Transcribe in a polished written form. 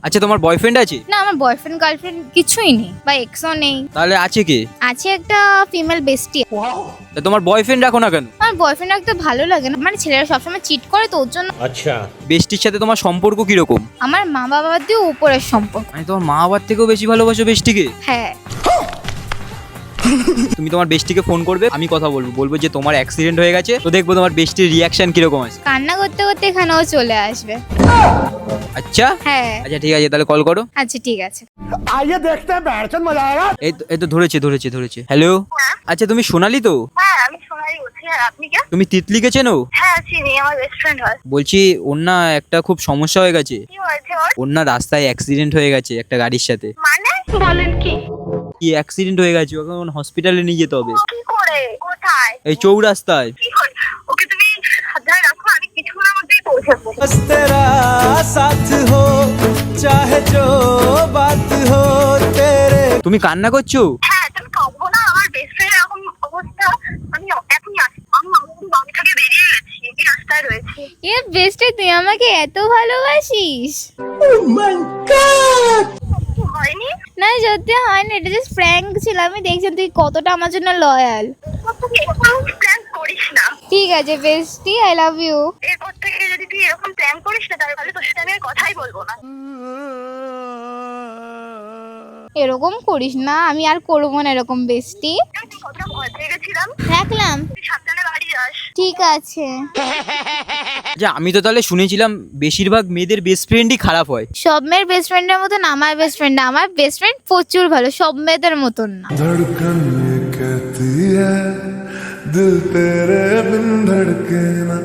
আচ্ছা তোমার বয়ফ্রেন্ড আছে? না, আমার বয়ফ্রেন্ড গার্লফ্রেন্ড কিছুই নেই, বা এক্সও নেই। তাহলে আছে কে? আছে একটা ফিমেল বেস্টি। তা তোমার বয়ফ্রেন্ড রাখো না কেন? আমার বয়ফ্রেন্ড রাখতে ভালো লাগে না, মানে ছেলেরা সবসময় চিট করে, তো ওর জন্য। अच्छा। বেস্টির সাথে তোমার সম্পর্ক কিরকম? আমার মা বাবার দিয়ে উপরের সম্পর্ক। মানে তোমার মা বাবার থেকেও বেশি ভালোবাসো বেস্টিকে? হ্যাঁ। তুমি তোমার বেস্টিকে ফোন করবে, আমি কথা বলবো যে তোমার অ্যাক্সিডেন্ট হয়ে গেছে, তো দেখবো তোমার বেস্টির রিয়াকশন কিরকম আছে। কান্না করতে করতে এখানেও চলে আসবে। আচ্ছা হ্যাঁ। আচ্ছা ঠিক আছে, তাহলে কল করো। আচ্ছা ঠিক আছে। आइए देखते हैं बैठचंद मजा आएगा। এই তো ধরেছে। হ্যালো, আচ্ছা তুমি সোনালি তো? হ্যাঁ, আমি সোনালি বলছি। আর আপনি কে? তুমি তিতলিকে চেনো? হ্যাঁ, চিনি, আমার বেস্ট ফ্রেন্ড হয়। বলছি ওর না একটা খুব সমস্যা হয়ে গেছে। কি হয়েছে ওর? ওর না রাস্তায় অ্যাক্সিডেন্ট হয়ে গেছে একটা গাড়ির সাথে। মানে বলেন কি? কি অ্যাক্সিডেন্ট হয়ে গেছে, ওকে হসপিটালে নিয়ে যেতে হবে। কি করে? কোথায়? এই চৌরাস্তায়। কি করে? ওকে তুমি সাবধানে রাখো, আমি কিছুক্ষণের মধ্যেই পৌঁছাবো। बस तेरा साथ हो चाहे जो बात हो तेरे। তুমি কান্না করছো? হ্যাঁ, তুমি কাঁদবো না, আমার বেস্ট ফ্রেন্ড এরকম অবস্থা। আমি এখনই আসি, আমি বাড়ি থেকে বেরিয়ে গেছি, এই রাস্তায় রয়েছি। এ বেস্টে, তুই আমাকে এত ভালোবাসিস? কি হয়নি? না সত্যি হয়নি, এটা জাস্ট প্র্যাঙ্ক ছিল। আমি দেখছি তুই কতটা আমার জন্য লয়াল। তুই এরকম প্ল্যান করিস না। ঠিক আছে বেস্টি, আই লাভ ইউ। এরপর থেকে যদি তুই এরকম প্ল্যান করিস না, তাহলে তোর সাথে আমি আর কথাই বলবো না। এরকম করিস না, আমি আর করবো না এরকম বেস্টি। তুই কতটা ভয় পেয়ে গেছিলাম। রাখলাম। তুই সাবধানে বাড়ি যাস। ঠিক আছে। যে আমি তো তাহলে শুনেছিলাম বেশিরভাগ মেয়েদের বেস্ট ফ্রেন্ডই খারাপ হয়। সব মেয়ের বেস্ট ফ্রেন্ডের মতন আমার বেস্ট ফ্রেন্ড না। আমার বেস্ট ফ্রেন্ড প্রচুর ভালো, সব মেয়েদের মতন না। धड़कन ये कहती है दिल तेरे बिन धड़के ना।